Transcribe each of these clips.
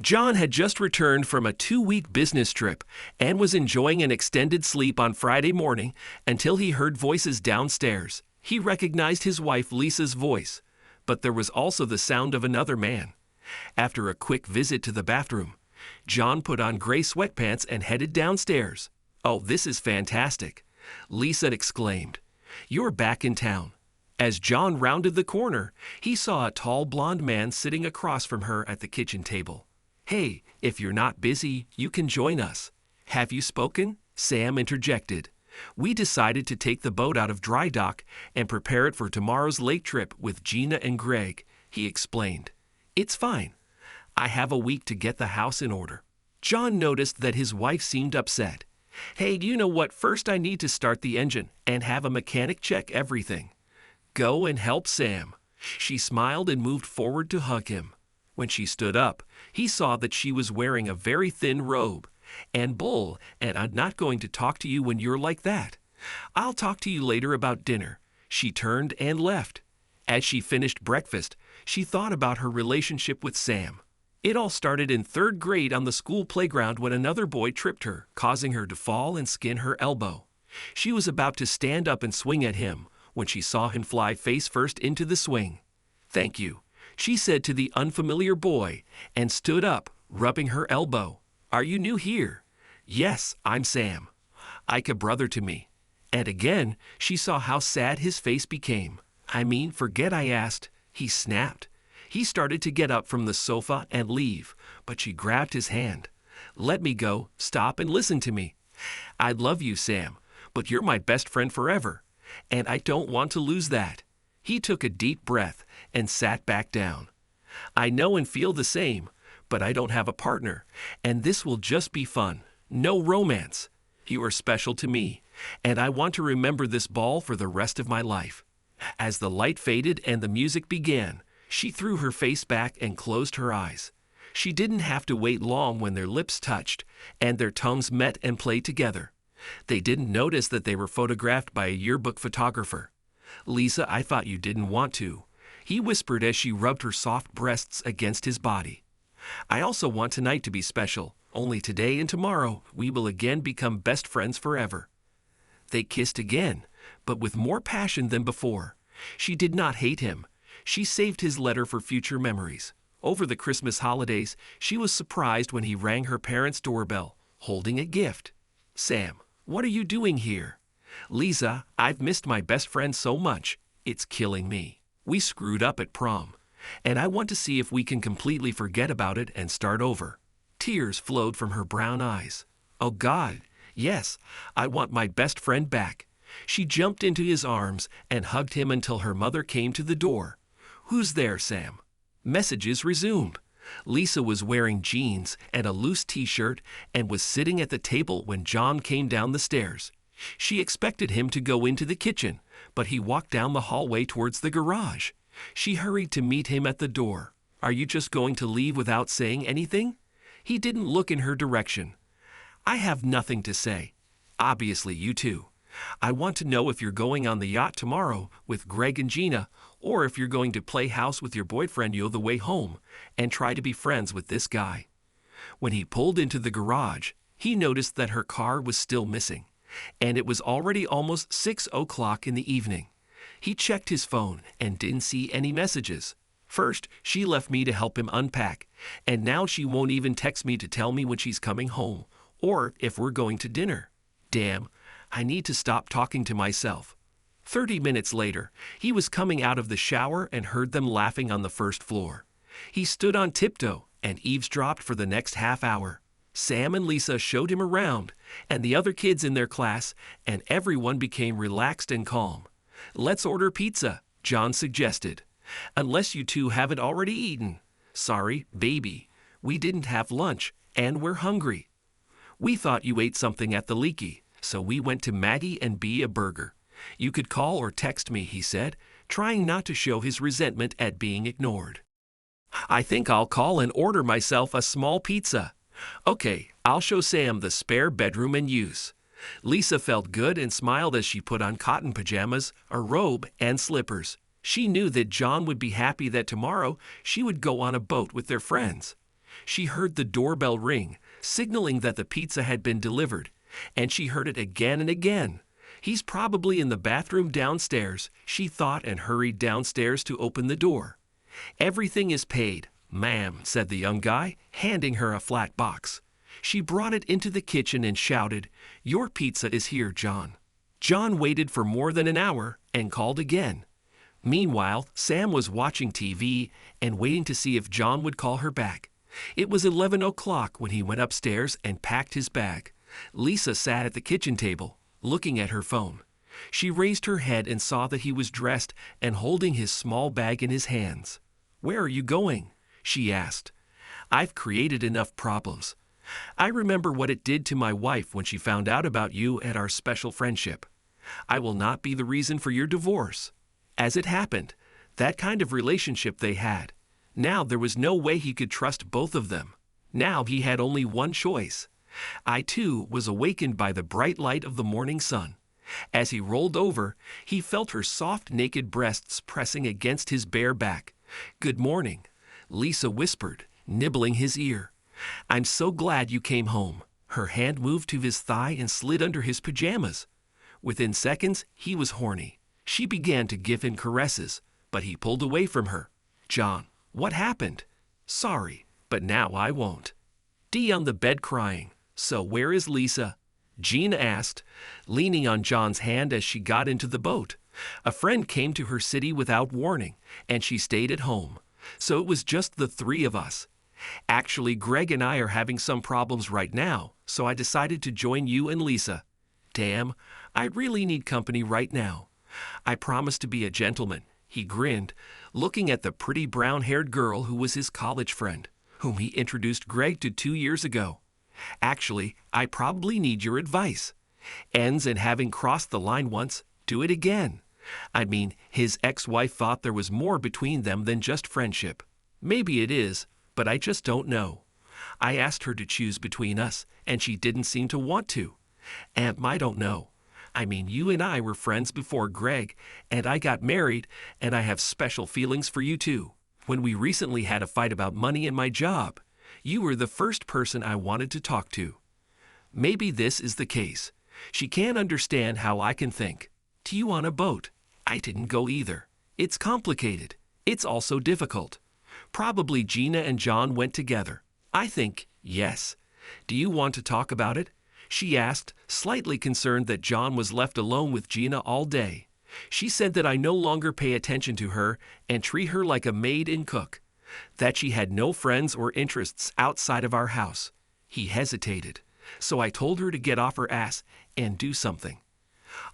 John had just returned from a 2-week business trip and was enjoying an extended sleep on Friday morning until he heard voices downstairs. He recognized his wife Lisa's voice, but there was also the sound of another man. After a quick visit to the bathroom, John put on gray sweatpants and headed downstairs. "Oh, this is fantastic," Lisa exclaimed. "You're back in town." As John rounded the corner, he saw a tall blonde man sitting across from her at the kitchen table. "Hey, if you're not busy, you can join us." "Have you spoken?" Sam interjected. "We decided to take the boat out of dry dock and prepare it for tomorrow's lake trip with Gina and Greg," he explained. "It's fine. I have a week to get the house in order." John noticed that his wife seemed upset. "Hey, you know what? First I need to start the engine and have a mechanic check everything." "Go and help Sam." She smiled and moved forward to hug him. When she stood up, he saw that she was wearing a very thin robe. "And Bull, and I'm not going to talk to you when you're like that. I'll talk to you later about dinner." She turned and left. As she finished breakfast, she thought about her relationship with Sam. It all started in 3rd grade on the school playground when another boy tripped her, causing her to fall and skin her elbow. She was about to stand up and swing at him when she saw him fly face first into the swing. "Thank you," she said to the unfamiliar boy, and stood up, rubbing her elbow. "Are you new here?" "Yes, I'm Sam." "Ike a brother to me." And again, she saw how sad his face became. "I mean, forget I asked," he snapped. He started to get up from the sofa and leave, but she grabbed his hand. "Let me go. Stop and listen to me. I love you, Sam, but you're my best friend forever, and I don't want to lose that." He took a deep breath and sat back down. "I know and feel the same, but I don't have a partner, and this will just be fun. No romance. You are special to me, and I want to remember this ball for the rest of my life." As the light faded and the music began, she threw her face back and closed her eyes. She didn't have to wait long when their lips touched and their tongues met and played together. They didn't notice that they were photographed by a yearbook photographer. "Lisa, I thought you didn't want to," he whispered as she rubbed her soft breasts against his body. "I also want tonight to be special. Only today and tomorrow we will again become best friends forever." They kissed again, but with more passion than before. She did not hate him. She saved his letter for future memories. Over the Christmas holidays, she was surprised when he rang her parents' doorbell, holding a gift. "Sam, what are you doing here?" "Lisa, I've missed my best friend so much. It's killing me. We screwed up at prom, and I want to see if we can completely forget about it and start over." Tears flowed from her brown eyes. "Oh God, yes, I want my best friend back." She jumped into his arms and hugged him until her mother came to the door. "Who's there, Sam?" Messages resumed. Lisa was wearing jeans and a loose t-shirt and was sitting at the table when John came down the stairs. She expected him to go into the kitchen, but he walked down the hallway towards the garage. She hurried to meet him at the door. "Are you just going to leave without saying anything?" He didn't look in her direction. "I have nothing to say. Obviously, you too. I want to know if you're going on the yacht tomorrow with Greg and Gina, or if you're going to play house with your boyfriend on the way home and try to be friends with this guy." When he pulled into the garage, he noticed that her car was still missing, and it was already almost 6 o'clock in the evening. He checked his phone and didn't see any messages. First, she left me to help him unpack, and now she won't even text me to tell me when she's coming home, or if we're going to dinner. Damn, I need to stop talking to myself. 30 minutes later, he was coming out of the shower and heard them laughing on the first floor. He stood on tiptoe and eavesdropped for the next half hour. Sam and Lisa showed him around, and the other kids in their class, and everyone became relaxed and calm. "Let's order pizza," John suggested. "Unless you two haven't already eaten." "Sorry, baby. We didn't have lunch, and we're hungry." "We thought you ate something at the Leaky, so we went to Maggie and B a burger. You could call or text me," he said, trying not to show his resentment at being ignored. "I think I'll call and order myself a small pizza." "Okay, I'll show Sam the spare bedroom in use." Lisa felt good and smiled as she put on cotton pajamas, a robe, and slippers. She knew that John would be happy that tomorrow she would go on a boat with their friends. She heard the doorbell ring, signaling that the pizza had been delivered, and she heard it again and again. He's probably in the bathroom downstairs, she thought, and hurried downstairs to open the door. Everything is paid, ma'am, said the young guy, handing her a flat box. She brought it into the kitchen and shouted, "Your pizza is here, John." John waited for more than an hour and called again. Meanwhile, Sam was watching TV and waiting to see if John would call her back. It was 11 o'clock when he went upstairs and packed his bag. Lisa sat at the kitchen table, looking at her phone. She raised her head and saw that he was dressed and holding his small bag in his hands. "Where are you going?" she asked. "I've created enough problems. I remember what it did to my wife when she found out about you and our special friendship. I will not be the reason for your divorce." As it happened, that kind of relationship they had. Now there was no way he could trust both of them. Now he had only one choice. I, too, was awakened by the bright light of the morning sun. As he rolled over, he felt her soft, naked breasts pressing against his bare back. "Good morning," Lisa whispered, nibbling his ear. "I'm so glad you came home." Her hand moved to his thigh and slid under his pajamas. Within seconds, he was horny. She began to give him caresses, but he pulled away from her. "John, what happened?" "Sorry, but now I won't." Dee on the bed crying. "So where is Lisa?" Gina asked, leaning on John's hand as she got into the boat. "A friend came to her city without warning, and she stayed at home. So it was just the three of us. Actually, Greg and I are having some problems right now, so I decided to join you and Lisa. Damn, I really need company right now. I promised to be a gentleman," he grinned, looking at the pretty brown-haired girl who was his college friend, whom he introduced Greg to 2 years ago. "Actually, I probably need your advice. Ends in having crossed the line once, do it again. I mean, his ex-wife thought there was more between them than just friendship. Maybe it is, but I just don't know. I asked her to choose between us, and she didn't seem to want to. And I don't know. I mean, you and I were friends before Greg, and I got married, and I have special feelings for you too. When we recently had a fight about money and my job, you were the first person I wanted to talk to. Maybe this is the case. She can't understand how I can think. Do you want a boat? I didn't go either. It's complicated. It's also difficult. Probably Gina and John went together. I think, yes. Do you want to talk about it?" she asked, slightly concerned that John was left alone with Gina all day. "She said that I no longer pay attention to her and treat her like a maid and cook. That she had no friends or interests outside of our house." He hesitated, so I told her to get off her ass and do something.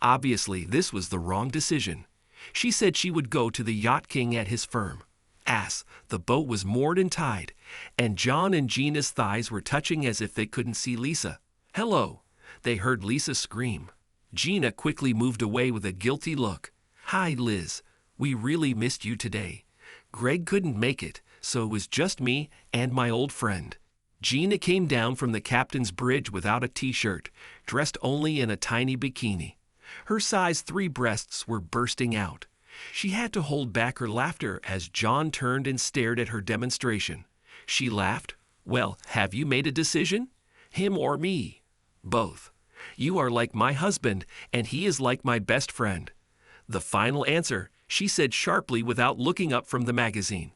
Obviously, this was the wrong decision. She said she would go to the Yacht King at his firm. Ass, the boat was moored and tied, and John and Gina's thighs were touching as if they couldn't see Lisa. "Hello," they heard Lisa scream. Gina quickly moved away with a guilty look. "Hi, Liz. We really missed you today. Greg couldn't make it, so it was just me and my old friend." Gina came down from the captain's bridge without a t-shirt, dressed only in a tiny bikini. Her size 3 breasts were bursting out. She had to hold back her laughter as John turned and stared at her demonstration. She laughed. "Well, have you made a decision? Him or me?" "Both. You are like my husband, and he is like my best friend." "The final answer," she said sharply without looking up from the magazine.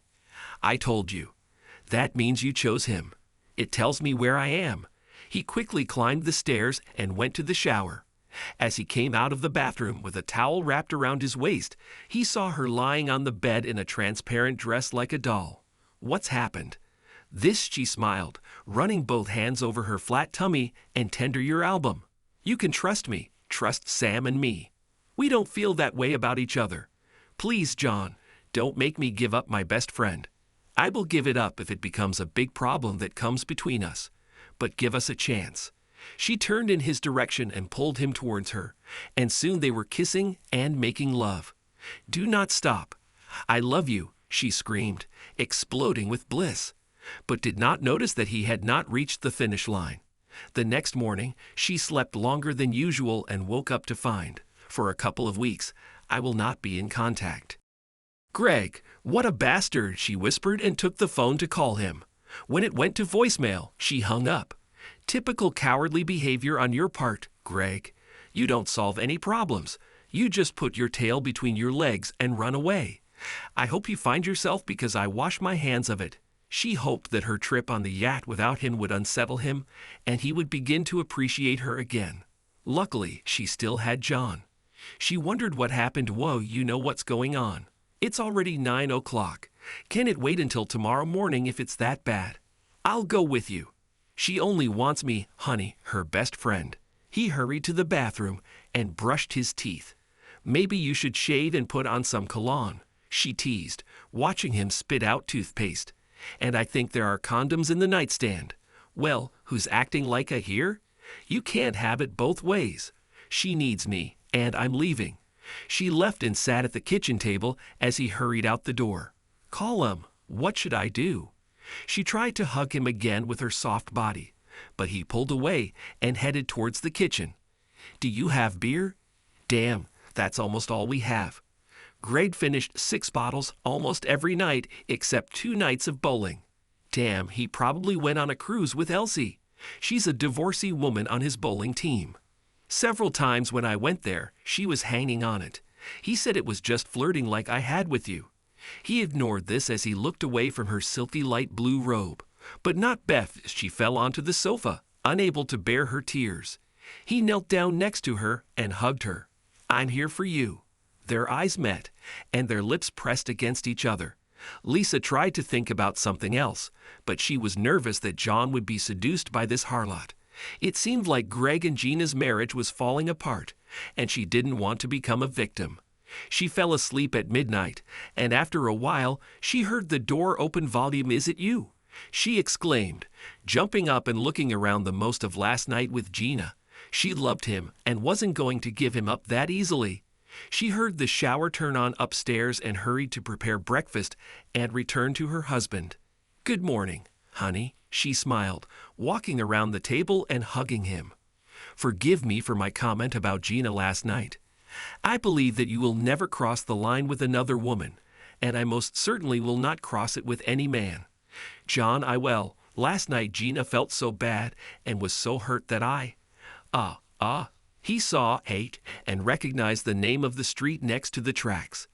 "I told you. That means you chose him. It tells me where I am." He quickly climbed the stairs and went to the shower. As he came out of the bathroom with a towel wrapped around his waist, he saw her lying on the bed in a transparent dress like a doll. "What's happened?" "This," she smiled, running both hands over her flat tummy, "and tender your album. You can trust me. Trust Sam and me. We don't feel that way about each other. Please, John, don't make me give up my best friend. I will give it up if it becomes a big problem that comes between us. But give us a chance." She turned in his direction and pulled him towards her, and soon they were kissing and making love. "Do not stop. I love you," she screamed, exploding with bliss, but did not notice that he had not reached the finish line. The next morning, she slept longer than usual and woke up to find, for a couple of weeks, I will not be in contact. "Greg, what a bastard," she whispered and took the phone to call him. When it went to voicemail, she hung up. Typical cowardly behavior on your part, Greg. You don't solve any problems. You just put your tail between your legs and run away. I hope you find yourself because I wash my hands of it. She hoped that her trip on the yacht without him would unsettle him, and he would begin to appreciate her again. Luckily, she still had John. She wondered what happened. Whoa, you know what's going on. It's already 9 o'clock. Can it wait until tomorrow morning if it's that bad? I'll go with you. She only wants me, honey, her best friend. He hurried to the bathroom and brushed his teeth. Maybe you should shave and put on some cologne, she teased, watching him spit out toothpaste. And I think there are condoms in the nightstand. Well, who's acting like a here? You can't have it both ways. She needs me, and I'm leaving. She left and sat at the kitchen table as he hurried out the door. Call him. What should I do? She tried to hug him again with her soft body, but he pulled away and headed towards the kitchen. Do you have beer? Damn, that's almost all we have. Greg finished 6 bottles almost every night except 2 nights of bowling. Damn, he probably went on a cruise with Elsie. She's a divorcee woman on his bowling team. Several times when I went there, she was hanging on it. He said it was just flirting like I had with you. He ignored this as he looked away from her silky light blue robe, but not Beth as she fell onto the sofa, unable to bear her tears. He knelt down next to her and hugged her. I'm here for you. Their eyes met, and their lips pressed against each other. Lisa tried to think about something else, but she was nervous that John would be seduced by this harlot. It seemed like Greg and Gina's marriage was falling apart, and she didn't want to become a victim. She fell asleep at midnight, and after a while, she heard the door open. Volume, is it you? She exclaimed, jumping up and looking around the most of last night with Gina. She loved him and wasn't going to give him up that easily. She heard the shower turn on upstairs and hurried to prepare breakfast and return to her husband. Good morning, honey, she smiled, walking around the table and hugging him. Forgive me for my comment about Gina last night. I believe that you will never cross the line with another woman, and I most certainly will not cross it with any man. John, last night Gina felt so bad and was so hurt that he saw, ate, and recognized the name of the street next to the tracks.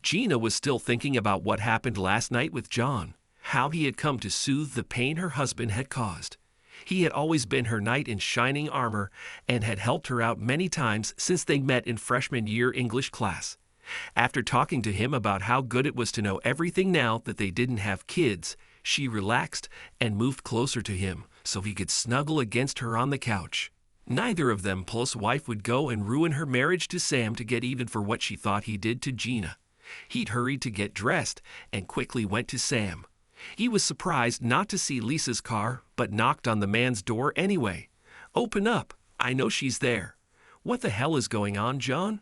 Gina was still thinking about what happened last night with John, how he had come to soothe the pain her husband had caused. He had always been her knight in shining armor and had helped her out many times since they met in freshman year English class. After talking to him about how good it was to know everything now that they didn't have kids, she relaxed and moved closer to him so he could snuggle against her on the couch. Neither of them plus wife would go and ruin her marriage to Sam to get even for what she thought he did to Gina. He'd hurried to get dressed and quickly went to Sam. He was surprised not to see Lisa's car, but knocked on the man's door anyway. Open up. I know she's there. What the hell is going on, John?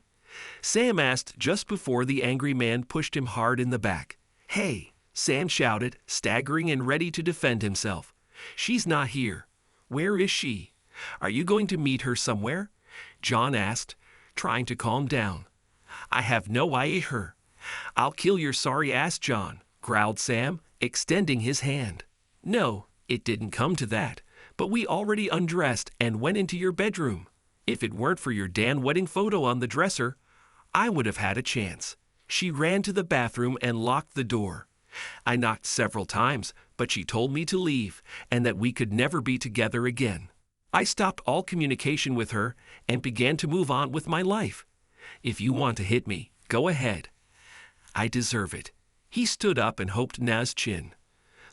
Sam asked just before the angry man pushed him hard in the back. Hey, Sam shouted, staggering and ready to defend himself. She's not here. Where is she? Are you going to meet her somewhere? John asked, trying to calm down. I have no idea her. I'll kill your sorry ass, John, growled Sam, extending his hand. No, it didn't come to that, but we already undressed and went into your bedroom. If it weren't for your damn wedding photo on the dresser, I would have had a chance. She ran to the bathroom and locked the door. I knocked several times, but she told me to leave and that we could never be together again. I stopped all communication with her and began to move on with my life. If you want to hit me, go ahead. I deserve it. He stood up and hoped Na's chin.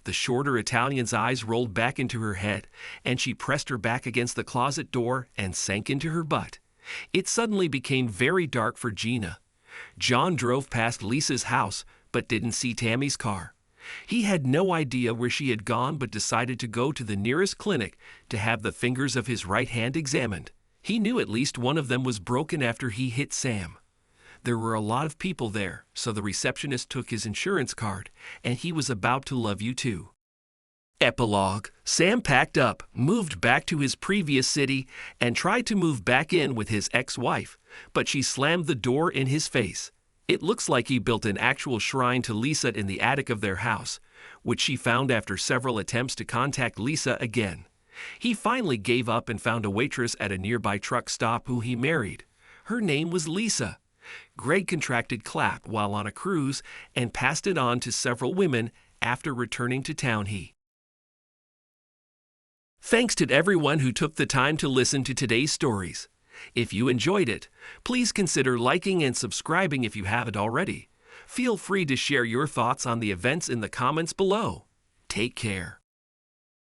The shorter Italian's eyes rolled back into her head, and she pressed her back against the closet door and sank into her butt. It suddenly became very dark for Gina. John drove past Lisa's house, but didn't see Tammy's car. He had no idea where she had gone but decided to go to the nearest clinic to have the fingers of his right hand examined. He knew at least one of them was broken after he hit Sam. There were a lot of people there, so the receptionist took his insurance card, and he was about to love you too. Epilogue. Sam packed up, moved back to his previous city, and tried to move back in with his ex-wife, but she slammed the door in his face. It looks like he built an actual shrine to Lisa in the attic of their house, which she found after several attempts to contact Lisa again. He finally gave up and found a waitress at a nearby truck stop who he married. Her name was Lisa. Greg contracted CLAP while on a cruise and passed it on to several women after returning to town. Thanks to everyone who took the time to listen to today's stories. If you enjoyed it, please consider liking and subscribing if you haven't already. Feel free to share your thoughts on the events in the comments below. Take care.